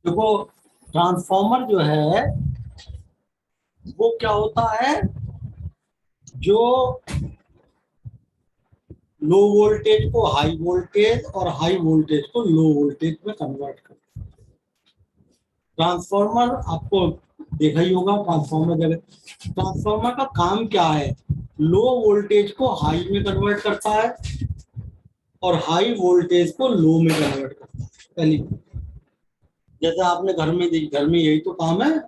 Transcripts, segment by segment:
देखो, ट्रांसफॉर्मर जो है वो क्या होता है, जो लो वोल्टेज को हाई वोल्टेज और हाई वोल्टेज को लो वोल्टेज में कन्वर्ट करता है। ट्रांसफॉर्मर आपको देखा ही होगा, ट्रांसफॉर्मर जगह ट्रांसफॉर्मर का काम क्या है, लो वोल्टेज को हाई में कन्वर्ट करता है और हाई वोल्टेज को लो में कन्वर्ट करता है। पहली बात, जैसे आपने घर में यही तो काम है।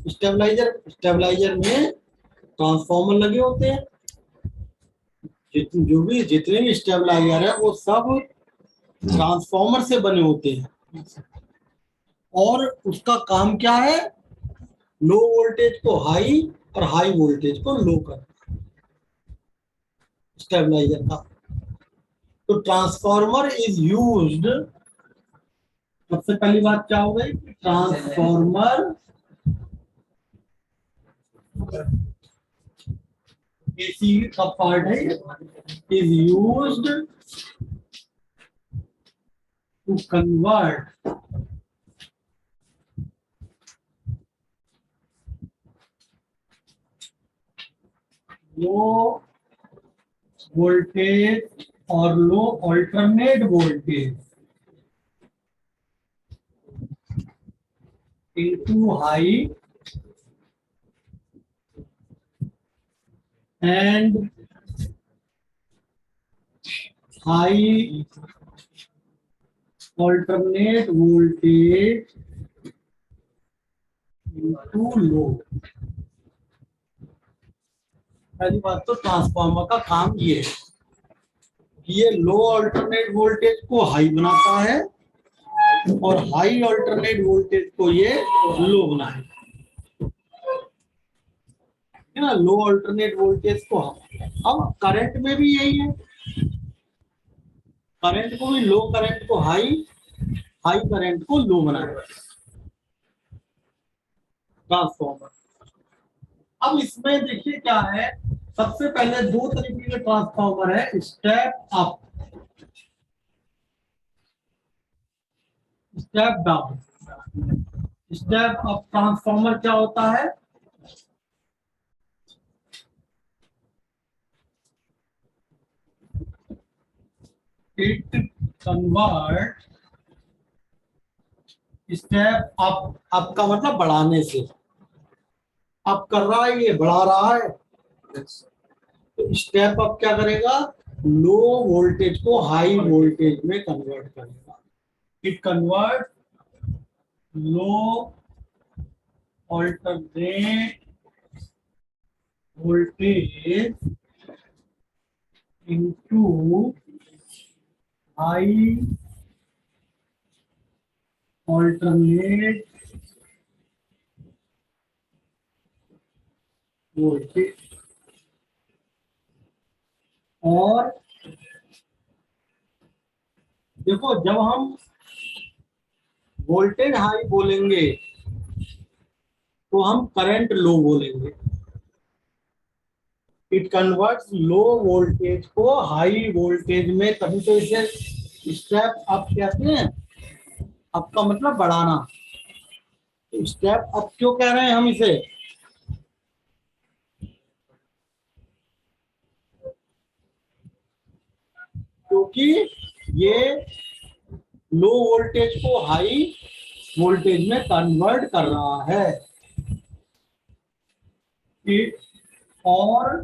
स्टेबलाइजर स्टेबलाइजर में ट्रांसफॉर्मर लगे होते हैं। जितने भी स्टेबलाइजर है वो सब ट्रांसफॉर्मर से बने होते हैं और उसका काम क्या है, लो वोल्टेज को हाई और हाई वोल्टेज को लो कर, स्टेबलाइजर का। तो ट्रांसफॉर्मर इज यूज्ड, सबसे पहली बात क्या हो गई, ट्रांसफॉर्मर एसी का पार्ट है, is used to convert low voltage और low alternate voltage into high and high alternate voltage into low। पहली बात तो ट्रांसफार्मर का काम ये है कि ये लो अल्टरनेट वोल्टेज को हाई बनाता है और हाई अल्टरनेट वोल्टेज को ये लो बनाए, है ना, लो अल्टरनेट वोल्टेज को। अब करंट में भी यही है, करंट को भी लो करंट को हाई, हाई करंट को लो बनाए ट्रांसफॉर्मर। अब इसमें देखिए क्या है, सबसे पहले दो तरीके के ट्रांसफॉर्मर है, step up, step down. Step up transformer क्या होता है, it convert, step up, up का मतलब बढ़ाने से, अप कर रहा है ये बढ़ा रहा है, तो स्टेप अप क्या करेगा, लो वोल्टेज को हाई वोल्टेज में कन्वर्ट करेगा। It convert low alternate voltage into high alternate voltage. और देखो, जब हम वोल्टेज हाई बोलेंगे तो हम करंट लो बोलेंगे। इट कन्वर्ट्स लो वोल्टेज को हाई वोल्टेज में, तभी तो इसे स्टेप अप कहते हैं। अप का मतलब बढ़ाना, तो स्टेप अप क्यों कह रहे हैं हम इसे, क्योंकि ये लो वोल्टेज को हाई वोल्टेज में कन्वर्ट कर रहा है। इट और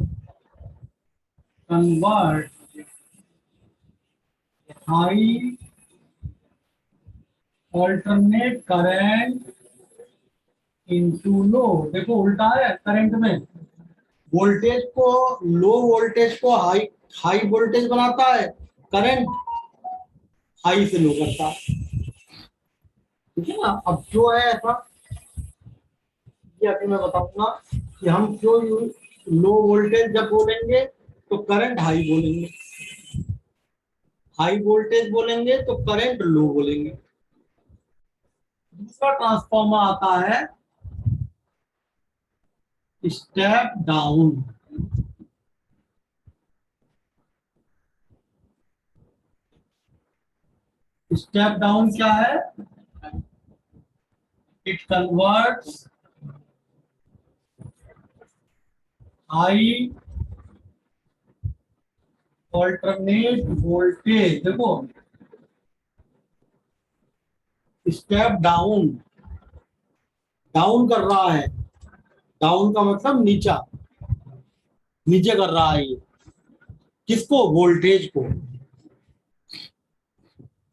convert high alternate current into low. देखो उल्टा है, करंट में वोल्टेज को, लो वोल्टेज को हाई, हाई वोल्टेज बनाता है, करंट हाई से लो करता है, ठीक है ना। अब जो है ऐसा, ये अभी मैं बताऊंगा कि हम क्यों लो वोल्टेज जब बोलेंगे तो करंट हाई बोलेंगे, हाई वोल्टेज बोलेंगे तो करंट लो बोलेंगे। दूसरा ट्रांसफॉर्मर आता है स्टेप डाउन। स्टेप डाउन क्या है, converts high alternate voltage, देखो स्टेप डाउन, डाउन कर रहा है, डाउन का मतलब नीचा, नीचे कर रहा है ये, किसको, वोल्टेज को।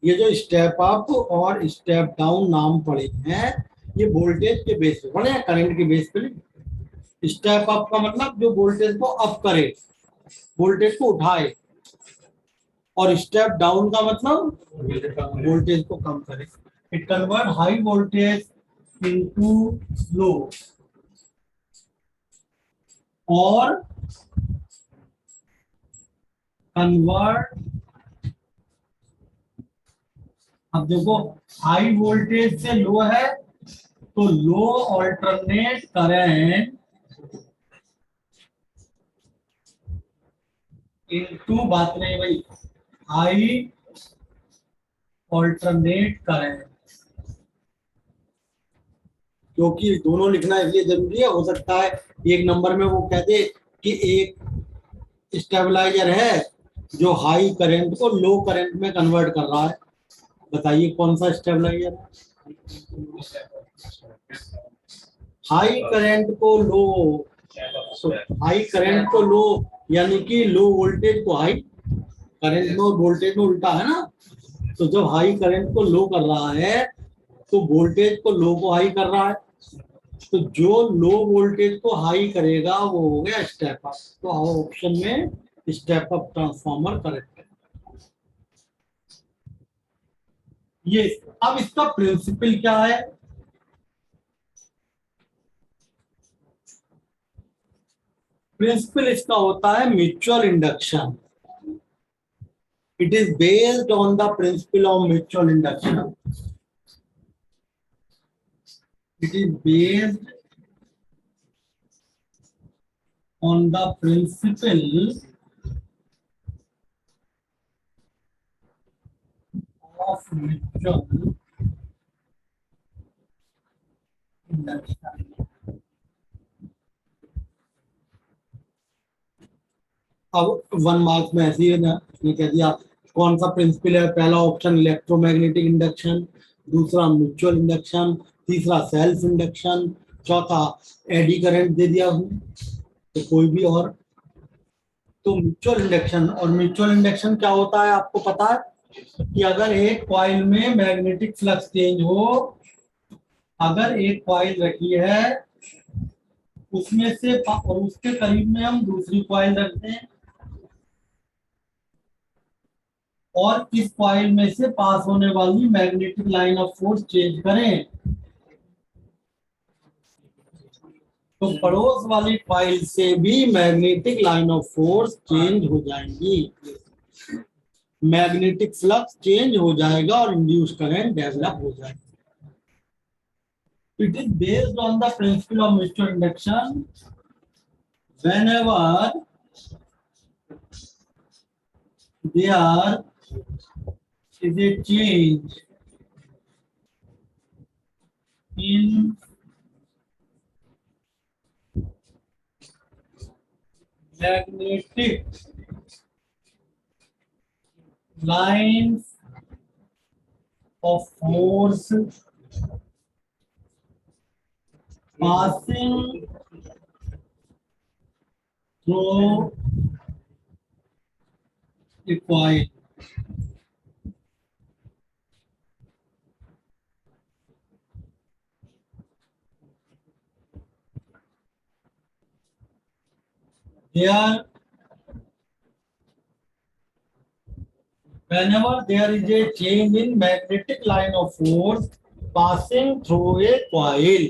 ये जो स्टेप अप और स्टेप डाउन नाम पड़े हैं, ये वोल्टेज के बेस पे पड़े हैं, करंट के बेस पे नहीं। स्टेप अप का मतलब जो वोल्टेज को अप करे, वोल्टेज को उठाए, और स्टेप डाउन का मतलब वोल्टेज को कम करे। It convert high voltage into low, और कन्वर्ट, अब देखो हाई वोल्टेज से लो है तो लो ऑल्टरनेट करंट इनटू, बात नहीं भाई, हाई ऑल्टरनेट करंट, क्योंकि दोनों लिखना इसलिए जरूरी है, हो सकता है एक नंबर में वो कह दे कि एक स्टेबलाइजर है जो हाई करंट को लो करंट में कन्वर्ट कर रहा है। बताइए कौन सा स्टेबलाइजर है? हाई करंट को लो, तो हाई करंट को लो यानी कि लो वोल्टेज को हाई, करंट में और वोल्टेज में उल्टा है ना। तो जब हाई करंट को लो कर रहा है तो वोल्टेज को लो को हाई कर रहा है, तो जो लो वोल्टेज को हाई करेगा वो हो गया स्टेप अप। तो ऑप्शन में स्टेप अप ट्रांसफार्मर करेक्ट है ये। अब इसका प्रिंसिपल क्या है? प्रिंसिपल इसका होता है mutual induction. It is based on the principle of mutual induction. It is based on the principle of mutual induction। अब 1 मार्क्स में ऐसे ही ना, इसने कह दिया कौन सा प्रिंसिपल है। पहला ऑप्शन इलेक्ट्रोमैग्नेटिक इंडक्शन, दूसरा म्यूचुअल इंडक्शन, तीसरा सेल्फ इंडक्शन, चौथा एडी करंट दे दिया हूं, तो कोई भी और। तो म्यूचुअल इंडक्शन, और म्यूचुअल इंडक्शन क्या होता है आपको पता है कि अगर एक कॉइल में मैग्नेटिक फ्लक्स चेंज हो, अगर एक कॉइल रखी है उसमें से और उसके करीब में हम दूसरी कॉइल रखते हैं, और इस कॉइल में से पास होने वाली magnetic line of force change करें, तो पड़ोस वाली कॉइल से भी magnetic line of force change हो जाएंगी, मैग्नेटिक फ्लक्स चेंज हो जाएगा और इंड्यूस करंट डेवलप हो जाएगा। It is based on the principle of mutual induction. Whenever there is a change in magnetic lines of force passing through a coil, there whenever there is a change in magnetic line of force passing through a coil,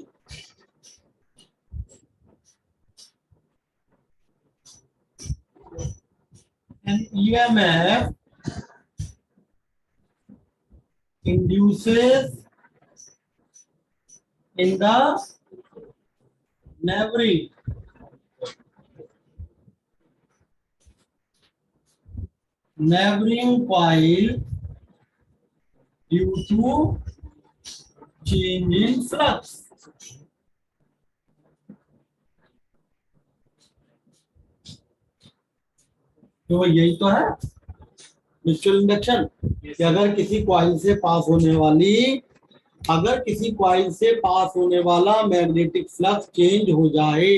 an EMF induces in the neighboring coil due to change in flux. तो यही तो है mutual induction कि अगर किसी coil से पास होने वाला मैग्नेटिक फ्लक्स चेंज हो जाए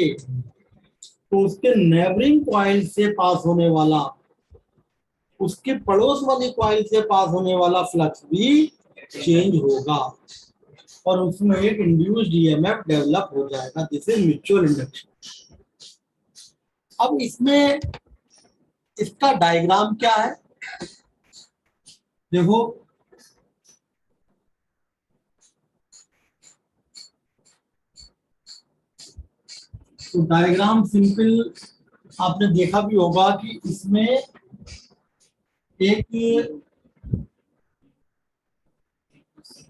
तो उसके नेबरिंग कॉइल से पास होने वाला, उसके पड़ोस वाली कॉइल से पास होने वाला फ्लक्स भी चेंज होगा और उसमें एक इंड्यूस्ड ईएमएफ डेवलप हो जाएगा। This is mutual induction. अब इसमें इसका डायग्राम क्या है, देखो तो डायग्राम सिंपल आपने देखा भी होगा कि इसमें एक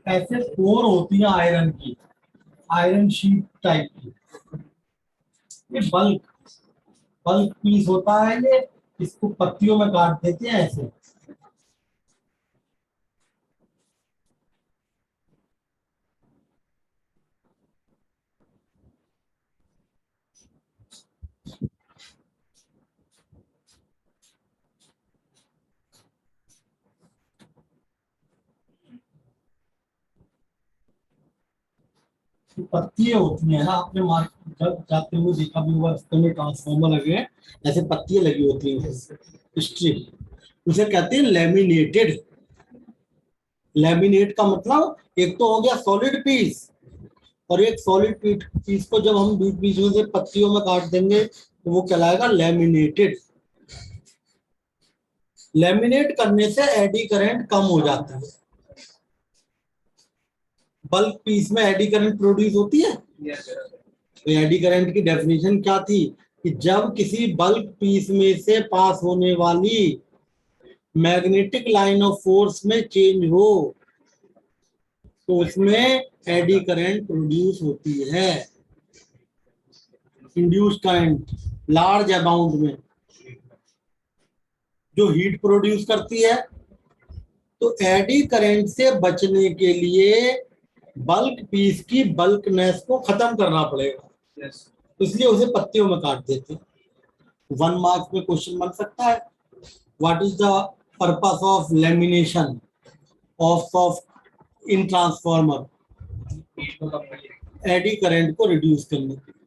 ऐसे कोर होती है आयरन की, आयरन शीट टाइप की, ये बल्क बल्क पीस होता है। ये इसको पत्तियों में काट देते हैं ऐसे, पत्तियां होती है ना, आपने मार्केट जब जाते हुए देखा भी होगा, रास्ते में ट्रांसफार्मर लगे हैं, ऐसे पत्तियां लगी होती हैं स्ट्रिप, उसे कहते हैं लेमिनेटेड। लेमिनेट का मतलब एक तो हो गया सॉलिड पीस, और एक सॉलिड पीस को जब हम बीच बीच में से पत्तियों में काट देंगे तो वो कहलाएगा लेमिनेटेड। लेमिनेट करने से एडी करंट कम हो जाता है। बल्क पीस में एडी करंट प्रोड्यूस होती है। तो एडी करंट की डेफिनेशन क्या थी कि जब किसी बल्क पीस में से पास होने वाली मैग्नेटिक लाइन ऑफ फोर्स में चेंज हो तो उसमें एडी करंट प्रोड्यूस होती है। इंड्यूस करंट लार्ज अमाउंट में जो हीट प्रोड्यूस करती है, तो एडी करंट से बचने के लिए बल्क पीस की बल्कनेस को खत्म करना पड़ेगा। तो इसलिए उसे पत्तियों में काट देते हैं। 1 मार्क्स में क्वेश्चन बन सकता है, what is the purpose of lamination of in transformer? Eddy current को रिड्यूस करने के लिए।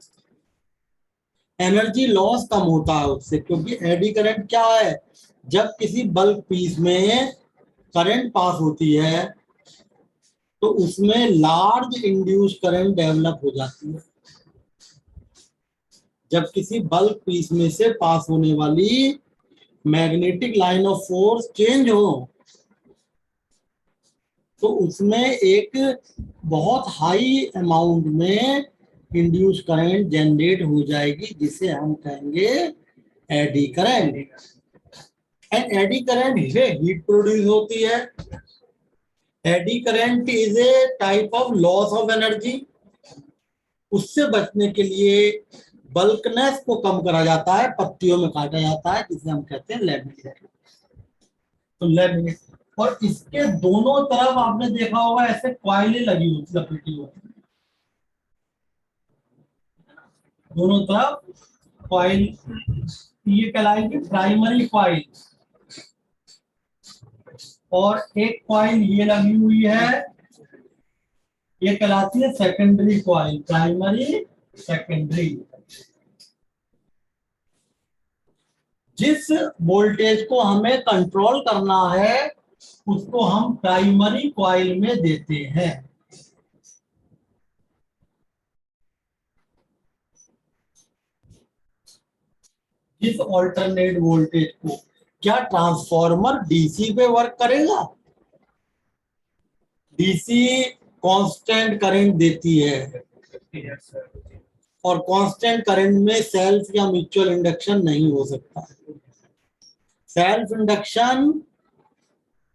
एनर्जी लॉस कम होता है उससे, क्योंकि एडी करंट क्या है, जब किसी बल्क पीस में करंट पास होती है तो उसमें लार्ज इंड्यूस करंट डेवलप हो जाती है। जब किसी बल्क पीस में से पास होने वाली magnetic line of force change हो तो उसमें एक बहुत हाई अमाउंट में इंड्यूस करंट जनरेट हो जाएगी, जिसे हम कहेंगे eddy current. And eddy current से हीट प्रोड्यूस होती है। Eddy current is a type of loss of energy. उससे बचने के लिए बल्कनेस को कम करा जाता है, पत्तियों में काटा जाता है, जिसे हम कहते हैं लेमिनेट। तो लेमिनेट, और इसके दोनों तरफ आपने देखा होगा ऐसे कॉइलें लगी होती, लपेटी होती, दोनों तरफ कॉइल, ये कहलाएगी प्राइमरी कॉइल। और एक कॉइल ये लगी हुई है, ये कहलाती है सेकेंडरी कॉइल। Primary, secondary. जिस वोल्टेज को हमें कंट्रोल करना है उसको हम प्राइमरी कॉइल में देते हैं। जिस ऑल्टरनेट वोल्टेज को, क्या ट्रांसफॉर्मर डीसी पे वर्क करेगा? डीसी कांस्टेंट करंट देती है, और कांस्टेंट करंट में सेल्फ या म्यूचुअल इंडक्शन नहीं हो सकता। सेल्फ इंडक्शन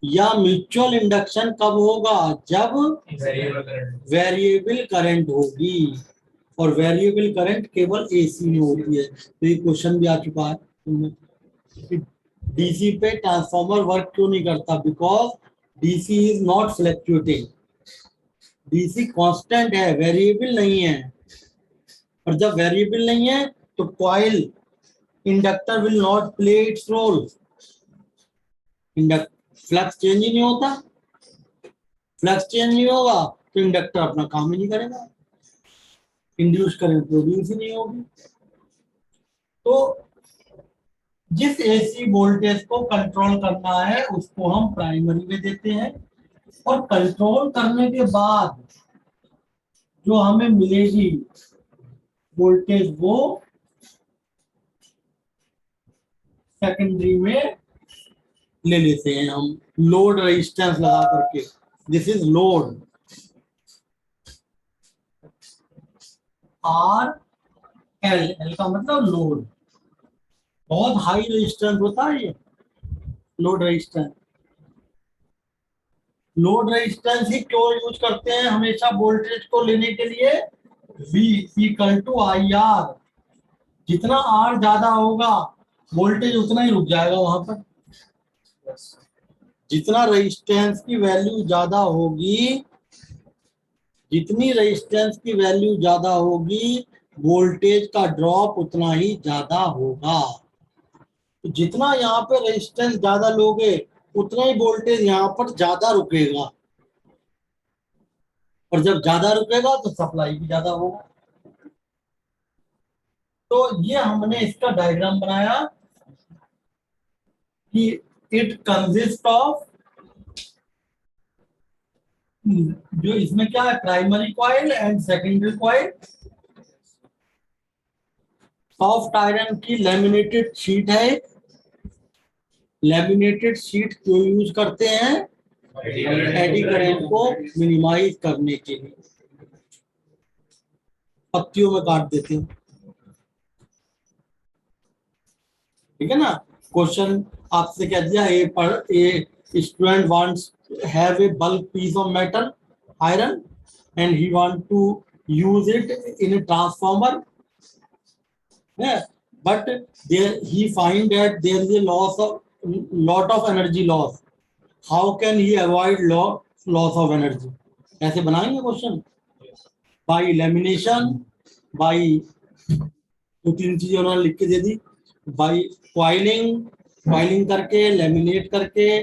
या म्यूचुअल इंडक्शन कब होगा? जब वेरिएबल करंट होगी, और वेरिएबल करंट केवल एसी में होती है। तो ये क्वेश्चन भी आ चुका है, डीसी पे ट्रांसफॉर्मर वर्क क्यों नहीं करता? Because DC is not fluctuating. DC constant है, वेरिएबल नहीं है। और जब वेरिएबल नहीं है तो coil inductor will not play its role. Flux change ही नहीं होता, फ्लक्स चेंज नहीं होगा तो इंडक्टर अपना काम ही नहीं करेगा, इंड्यूस करंट प्रोड्यूस ही नहीं होगी। तो जिस एसी वोल्टेज को कंट्रोल करना है उसको हम प्राइमरी में देते हैं, और कंट्रोल करने के बाद जो हमें मिलेगी वोल्टेज वो सेकेंडरी में ले लेते हैं हम, लोड रेजिस्टेंस लगा करके। This is load, R L, L का मतलब लोड। बहुत हाई रेजिस्टेंस होता है ये लोड रेजिस्टेंस। लोड रेजिस्टेंस ही क्यों यूज करते हैं हमेशा वोल्टेज को लेने के लिए? V equal to I R. जितना आर ज्यादा होगा वोल्टेज उतना ही रुक जाएगा वहां पर। जितना रेजिस्टेंस की वैल्यू ज्यादा होगी, जितनी रेजिस्टेंस की वैल्यू ज्यादा होगी वोल्टेज का ड्रॉप उतना ही ज्यादा होगा। तो जितना यहाँ पे रेजिस्टेंस ज्यादा लोगे उतना ही वोल्टेज यहाँ पर ज्यादा रुकेगा, और जब ज्यादा रुकेगा तो सप्लाई भी ज्यादा होगा। तो ये हमने इसका डायग्राम बनाया कि इट कंसिस्ट ऑफ, जो इसमें क्या है, primary coil and secondary coil. Soft iron की लैमिनेटेड शीट है। लैमिनेटेड शीट क्यों यूज करते हैं? एडी करंट को मिनिमाइज करने के लिए। पत्तियों में काट देते हैं, ठीक है ना। क्वेश्चन आपसे क्या दिया, a student wants have a bulk piece of metal iron and he want to use it in a transformer, yeah, but there he find that there is a lot of energy loss. How can he avoid loss of energy? ऐसे बनाएंगे question. By lamination, by, दो तीन चीजें उन्होंने लिख के दे दी। By coiling, coiling करके, laminate करके,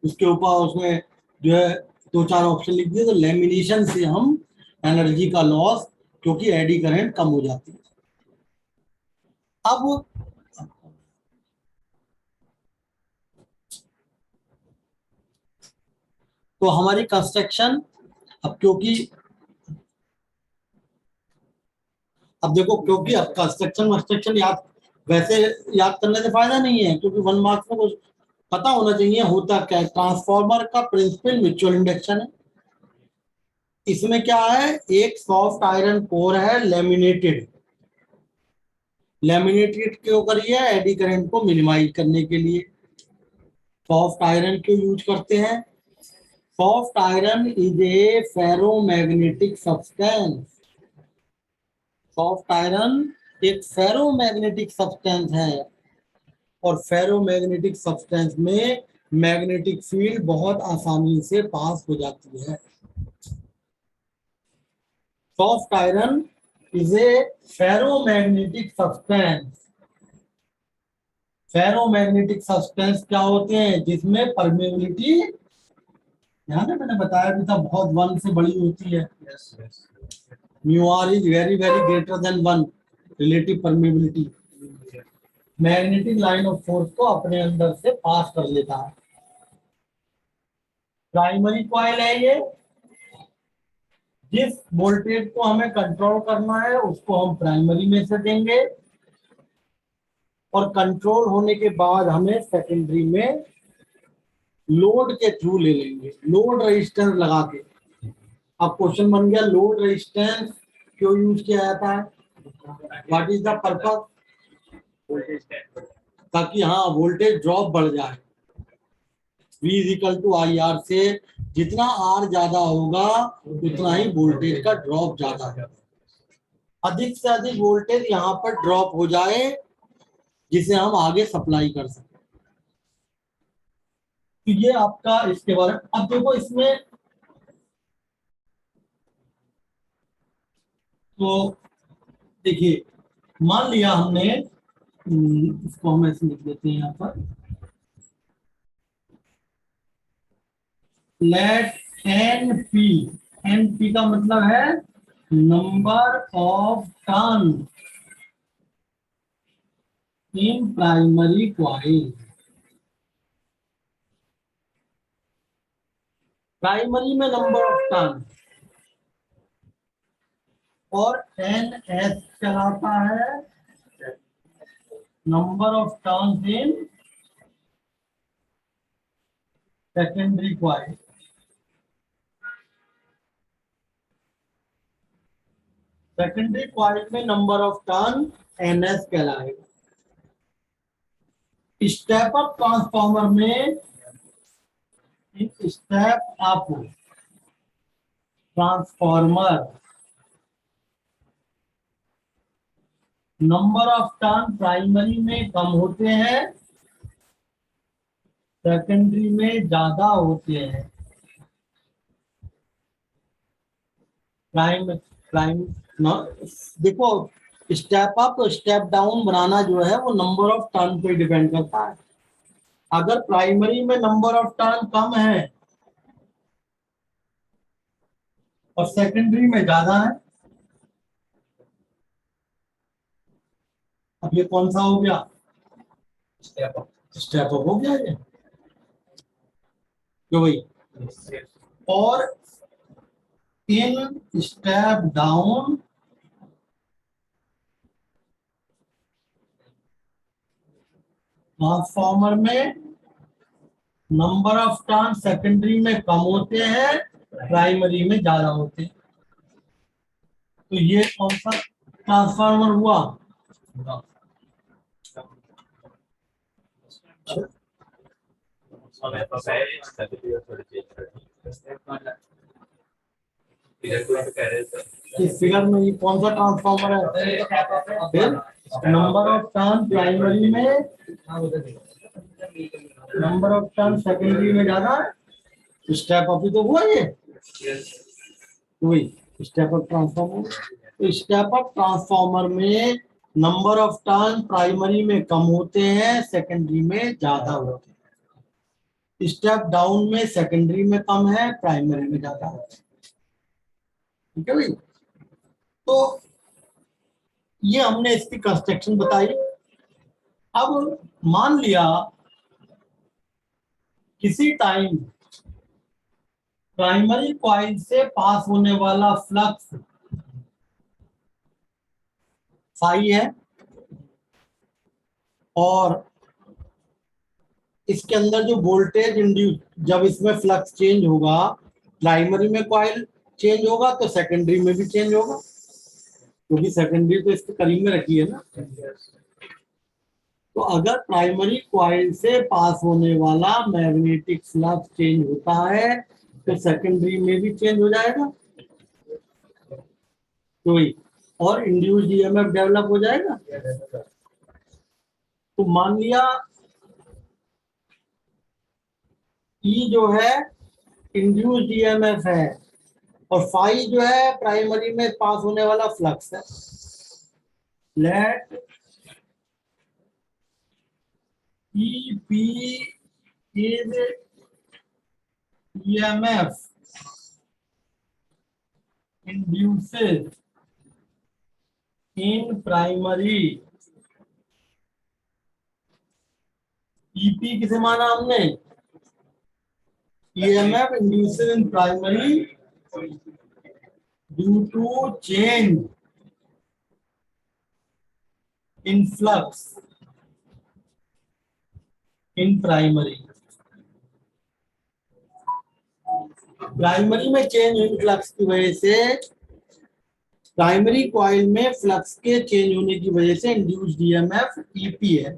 उसके ऊपर उसमें जो है दो चार ऑप्शन लिख दिए। तो लेमिनेशन से हम एनर्जी का लॉस, क्योंकि एडी करंट कम हो जाती है। अब तो हमारी कंस्ट्रक्शन, अब क्योंकि अब देखो, क्योंकि अब कंस्ट्रक्शन याद, वैसे याद करने से फायदा नहीं है, क्योंकि 1 मार्क्स में कुछ पता होना चाहिए होता क्या है। ट्रांसफार्मर का प्रिंसिपल म्यूचुअल इंडक्शन है। इसमें क्या है, एक सॉफ्ट आयरन कोर है लेमिनेटेड। लेमिनेटेड क्यों करिए? एडी करंट को मिनिमाइज करने के लिए। सॉफ्ट आयरन क्यों यूज करते हैं? Soft iron is a ferromagnetic substance. Soft iron एक फेरोमैग्नेटिक सब्सटेंस है, और फेरोमैग्नेटिक सब्सटेंस में मैग्नेटिक फील्ड बहुत आसानी से पास हो जाती है। Soft iron is a ferromagnetic substance. Ferromagnetic substance क्या होते हैं? जिसमें परमेबिलिटी, ध्यान है मैंने बताया भी था, बहुत 1 से बड़ी होती है। Mu R is very very greater than 1 relative permeability. Magnetic line of force को अपने अंदर से पास कर लेता है। प्राइमरी कॉइल है ये। जिस वोल्टेज को हमें कंट्रोल करना है उसको हम प्राइमरी में से देंगे, और कंट्रोल होने के बाद हमें सेकेंडरी में लोड के थ्रू ले लेंगे, लोड रेजिस्टेंस लगा के। अब क्वेश्चन बन गया, लोड रेजिस्टेंस क्यों यूज किया जाता है? What is the purpose? ताकि हाँ वोल्टेज ड्रॉप बढ़ जाए। V equal to I R से जितना आर ज्यादा होगा उतना ही वोल्टेज का ड्रॉप ज्यादा होगा। अधिक से अधिक वोल्टेज यहाँ पर ड्रॉप हो जाए जिसे हम आगे सप्लाई कर सकें। तो ये आपका इसके बारे में। अब देखो इसमें तो देखिए, मान लिया हमने, इसको हम ऐसे लिख देते हैं यहाँ पर, लेट एन पी का मतलब है number of turn in primary coil. Primary में नंबर ऑफ टर्न, और एन एस कहलाता है number of turn in secondary coil. Secondary coil में number of turn N S कहलाएगा। स्टेप अप ट्रांसफॉर्मर में, step up transformer, number of turn primary में कम होते हैं, सेकेंडरी में ज्यादा होते हैं। प्राइम न, देखो, स्टेप अप और स्टेप डाउन बनाना जो है वो नंबर ऑफ टर्न पे डिपेंड करता है। अगर प्राइमरी में नंबर ऑफ टर्न कम है और सेकेंडरी में ज्यादा है, अब ये कौन सा हो गया? Step up. स्टेप अप हो गया ये, क्यों भाई? और इन स्टेप डाउन ट्रांसफॉर्मर में नंबर ऑफ टर्न सेकेंडरी में कम होते हैं, प्राइमरी में ज्यादा होते हैं। तो ये कौन सा ट्रांसफार्मर हुआ? इस फिगर में ये कौन सा ट्रांसफार्मर है? फिर नंबर ऑफ टर्न प्राइमरी में, नंबर ऑफ टर्न सेकेंडरी में ज्यादा, स्टेप अप ही तो हुआ ये, वही स्टेप अप ट्रांसफार्मर। तो स्टेप अप ट्रांसफार्मर में नंबर ऑफ टर्न प्राइमरी में कम होते हैं, सेकेंडरी में ज्यादा होते हैं। स्टेप डाउन में सेकेंडरी में कम है, प्राइमरी में ज्यादा है। ठीक है भाई? तो ये हमने इसकी कंस्ट्रक्शन बताई। अब मान लिया किसी टाइम प्राइमरी कॉइल से पास होने वाला फ्लक्स फाई है, और इसके अंदर जो वोल्टेज इंड्यूस, जब इसमें फ्लक्स चेंज होगा, प्राइमरी में कॉइल चेंज होगा तो सेकेंडरी में भी चेंज होगा, क्योंकि सेकेंडरी तो इसके करीब में रखी है ना। तो अगर प्राइमरी कॉइल से पास होने वाला मैग्नेटिक फ्लक्स चेंज होता है तो सेकेंडरी में भी चेंज हो जाएगा, तो और इंड्यूस्ड ईएमएफ डेवलप हो जाएगा। तो मान लिया ई जो है इंड्यूस्ड ईएमएफ है, और फाई जो है प्राइमरी में पास होने वाला फ्लक्स है। Let E P is EMF induced in primary. EP किसे माना हमने? EMF induced in primary due to change in flux in primary. Primary में चेंज इन फ्लक्स की वजह से, प्राइमरी कॉइल में फ्लक्स के चेंज होने की वजह से इंड्यूस्ड ईएमएफ ईपी है।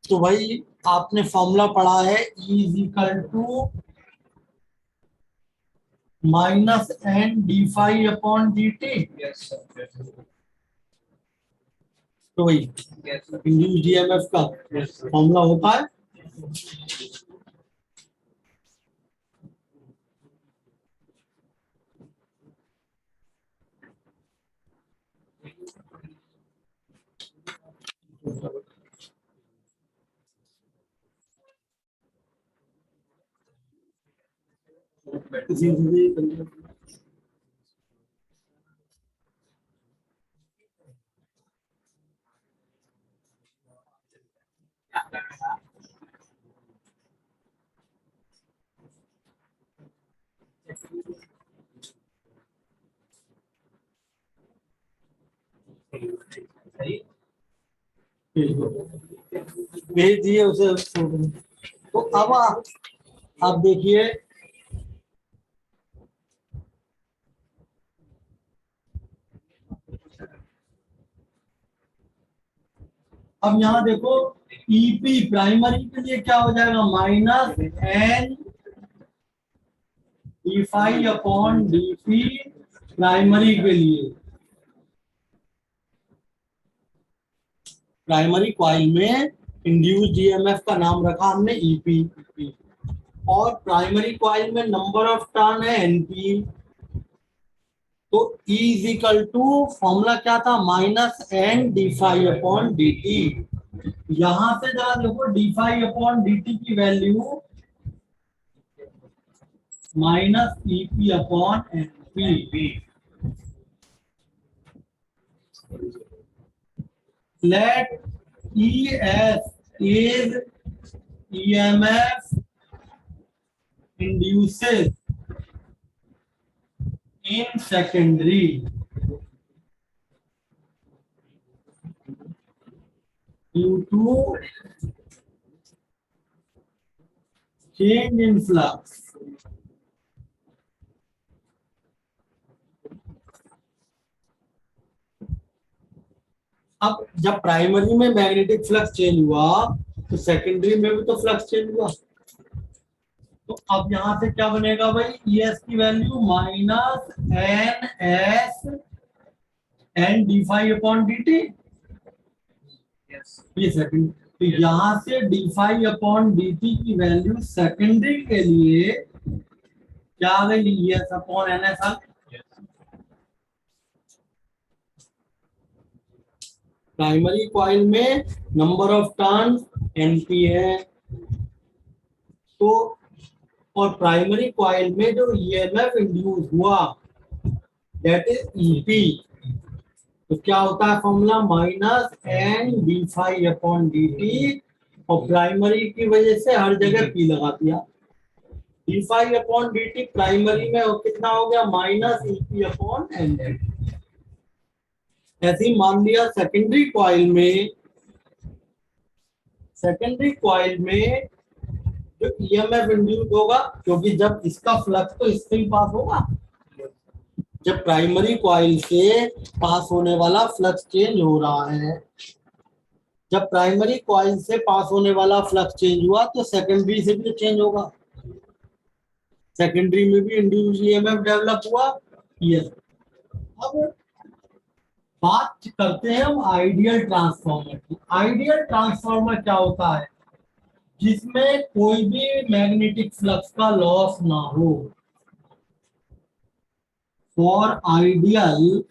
तो भाई आपने फॉर्मूला पढ़ा है, E is equal to minus N D phi upon D T. तो भाई इंड्यूस्ड ईएमएफ का फॉर्मूला होता है भेज दिए उसे। तो अब आप देखिए, अब यहाँ देखो ईपी प्राइमरी के लिए क्या हो जाएगा, minus N D phi upon D P primary के लिए। प्राइमरी कॉइल में इंड्यूस्ड ईएमएफ का नाम रखा हमने ईपी, और प्राइमरी कॉइल में नंबर ऑफ टर्न है एनपी। तो E is equal to formula क्या था, minus N D phi upon D T. यहां से जरा देखो D phi upon D T की value minus EP upon NP. Let E S is EMF induces in secondary due to change in flux। अब जब primary में magnetic flux change हुआ तो सेकेंडरी में भी तो फ्लक्स चेंज हुआ। तो अब यहां से क्या बनेगा भाई, ES की value minus N S N D phi upon D T. ये सेकंड, तो यहां से D phi upon D T की वैल्यू सेकेंडरी के लिए क्या आ गई, ES अपॉन एन एस आ गई। प्राइमरी कॉइल में नंबर ऑफ टर्न एनपी है, तो और प्राइमरी कॉइल में जो ईएमएफ इंड्यूस हुआ दैट इज ईपी। तो क्या होता है formula, minus N D phi upon D T, और प्राइमरी की वजह से हर जगह पी लगा दिया। D phi upon D T primary में कितना हो गया, माइनस ईपी अपॉन एन। ऐसे ही मान लिया सेकेंडरी कॉइल में जो ईएमएफ इंड्यूस होगा, क्योंकि जब इसका फ्लक्स तो इससे ही पास होगा, जब प्राइमरी कॉइल से पास होने वाला फ्लक्स चेंज हो रहा है, जब प्राइमरी कॉइल से पास होने वाला फ्लक्स चेंज हुआ तो सेकेंडरी से भी चेंज होगा। सेकेंडरी में भी इंड्यूस ईएमएफ डेवलप हुआ। यस, अब बात करते हैं हम आइडियल ट्रांसफार्मर की। आइडियल ट्रांसफार्मर क्या होता है, जिसमें कोई भी मैग्नेटिक फ्लक्स का लॉस ना हो। फॉर आइडियल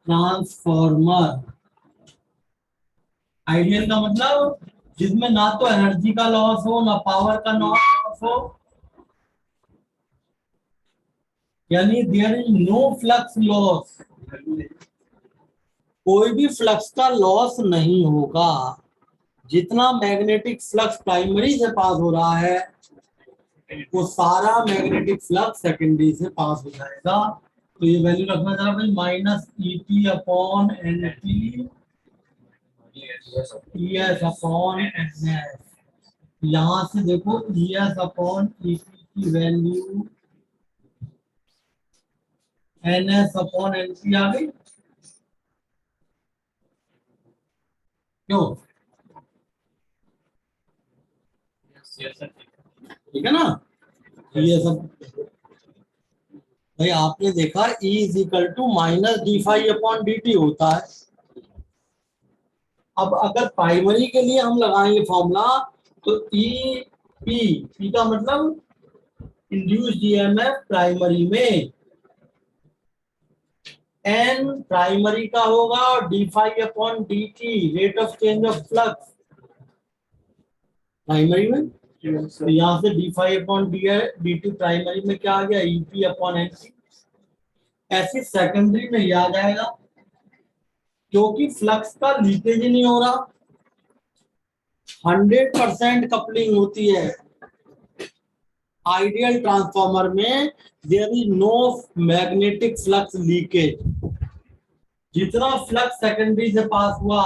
ट्रांसफार्मर, आइडियल का मतलब जिसमें ना तो एनर्जी का लॉस हो ना पावर का लॉस हो, यानी there is no flux loss, कोई भी फ्लक्स का लॉस नहीं होगा। जितना मैग्नेटिक फ्लक्स प्राइमरी से पास हो रहा है वो सारा मैग्नेटिक फ्लक्स सेकेंडरी से पास हो जाएगा। तो ये वैल्यू रखना चाह भाई, minus EP upon N P ES upon N S. यहां से देखो ES अपॉन ईपी की वैल्यू NS अपॉन एनपी आ गई। क्यों, ठीक है ना। ये सब भाई आपने देखा E is equal to minus D phi upon D T होता है। अब अगर प्राइमरी के लिए हम लगाएंगे फॉर्मूला तो ई पी का मतलब इंड्यूस्ड ईएमएफ प्राइमरी में, एन प्राइमरी का होगा और D phi upon D T rate of change of flux primary में। तो यहाँ से d5 अपॉन dt प्राइमरी में क्या आ गया, EP अपॉन NP। ऐसे सेकेंडरी में ये आ जाएगा, क्योंकि फ्लक्स का लीकेज ही नहीं हो रहा, 100% कपलिंग होती है आइडियल ट्रांसफार्मर में। There is no magnetic flux leakage. जितना फ्लक्स सेकेंडरी से पास हुआ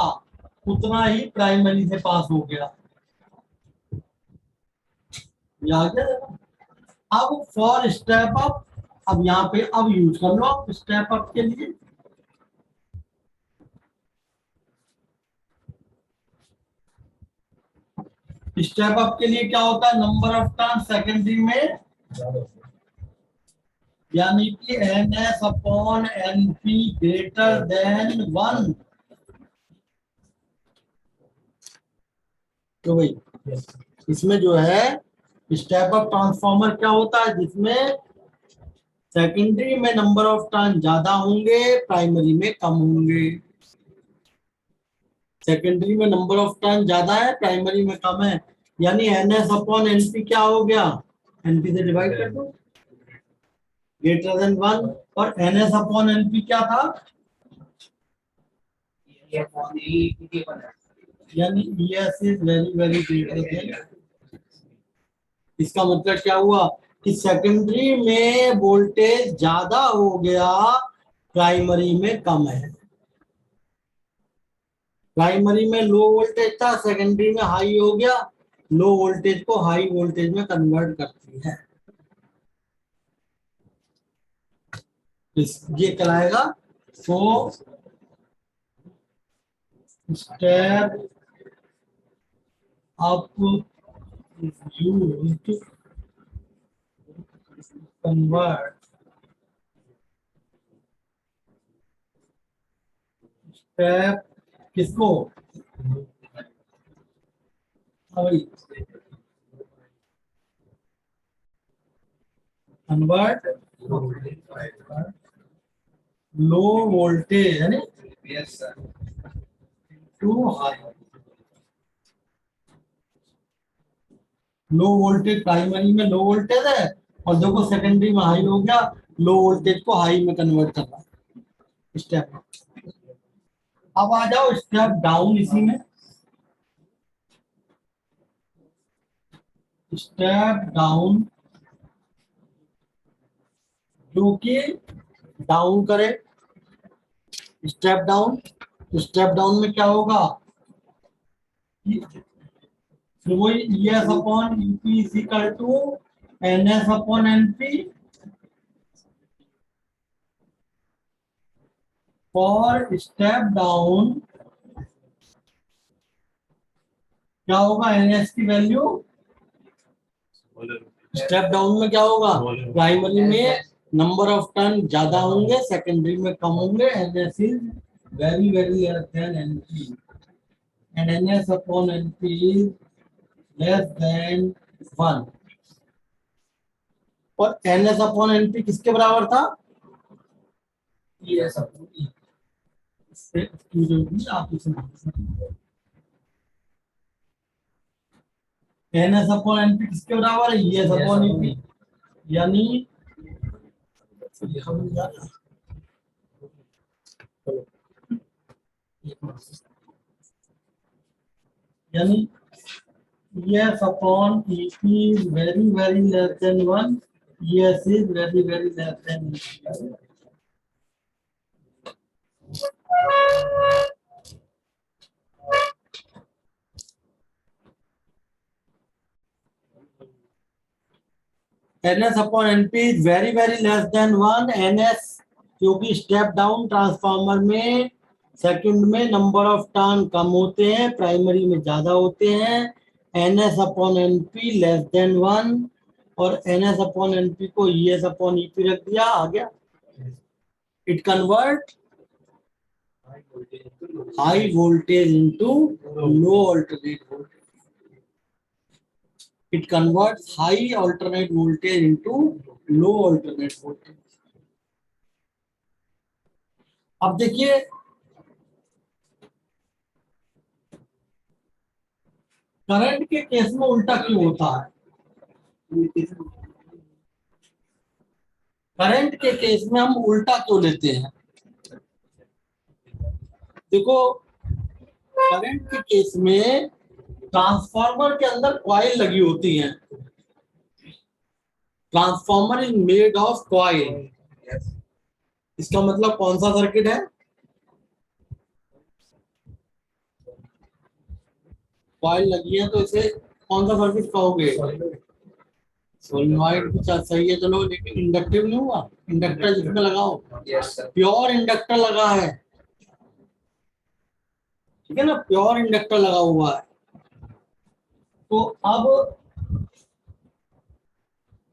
उतना ही प्राइमरी से पास हो गया। याद है? अब फॉर स्टेप अप, अब यहाँ पे अब यूज कर लो आप स्टेप अप के लिए। स्टेप अप के लिए क्या होता है, नंबर ऑफ टर्न सेकेंडरी में, यानी कि NS upon NP greater than 1। तो भाई इसमें जो है स्टेप अप ट्रांसफार्मर क्या होता है, जिसमें सेकेंडरी में नंबर ऑफ टर्न ज्यादा होंगे, प्राइमरी में कम होंगे। सेकेंडरी में नंबर ऑफ टर्न ज्यादा है, प्राइमरी में कम है, यानी NS अपॉन NP क्या हो गया, NP से डिवाइड कर दो, ग्रेटर देन 1। और NS अपॉन NP क्या था, यानी ES is very very greater then. इसका मतलब क्या हुआ कि सेकेंडरी में वोल्टेज ज्यादा हो गया, प्राइमरी में कम है। प्राइमरी में लो वोल्टेज था, सेकेंडरी में हाई हो गया। लो वोल्टेज को हाई वोल्टेज में कन्वर्ट करती है। ये कहलाएगा so step up used convert step किसको, कन्वर्ट लो वोल्टेज है to high. Low voltage primary में लो वोल्टेज है, और देखो सेकेंडरी में हाई हो गया, लो वोल्टेज को हाई में कन्वर्ट कर रहा है स्टेप। अब आ जाओ स्टेप डाउन, इसी में स्टेप डाउन जो कि डाउन करे। स्टेप डाउन में क्या होगा, वही ES upon EP is equal to NS upon NP for step down. क्या होगा, NS की वैल्यू, स्टेप डाउन में क्या होगा, प्राइमरी में नंबर ऑफ टर्न ज्यादा होंगे, सेकेंडरी में कम होंगे। NS is very very less than NP and NS upon NP is less than 1। और NS अपॉन NP किसके बराबर था, ES अपॉन E। इससे जो भी आप इसे NS अपॉन NP किसके बराबर है, ES अपॉन EP। यानी यानी ES upon EP is very very less than 1. ES is very very less than EP. NS upon NP is very very less than 1. NS क्योंकि स्टेप डाउन ट्रांसफार्मर में second में number of turn कम होते हैं, primary में ज्यादा होते हैं। NS upon NP less than 1, और NS अपॉन NP को ES अपॉन EP रख दिया, आ गया। It convert high voltage into low alternate voltage. It converts high alternate voltage into low alternate voltage. अब देखिए करंट के केस में उल्टा क्यों होता है? करंट के केस में हम उल्टा क्यों लेते हैं? देखो, करंट के केस में ट्रांसफार्मर के अंदर कॉइल लगी होती हैं। Transformer is made of coil. इसका मतलब कौन सा सर्किट है? कॉइल लगी है तो इसे कौन सा सर्किट कहोगे? सोलेनॉइड भी सही है, चलो, लेकिन इंडक्टिव नहीं हुआ। इंडक्टर जिसमें लगाओ, प्योर इंडक्टर लगा है, ठीक है ना, प्योर इंडक्टर लगा हुआ है। तो अब,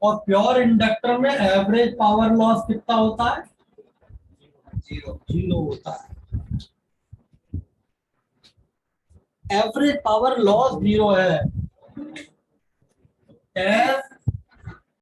और प्योर इंडक्टर में एवरेज पावर लॉस कितना होता है? 0 होता है। एवरेज पावर लॉस 0 है। एफ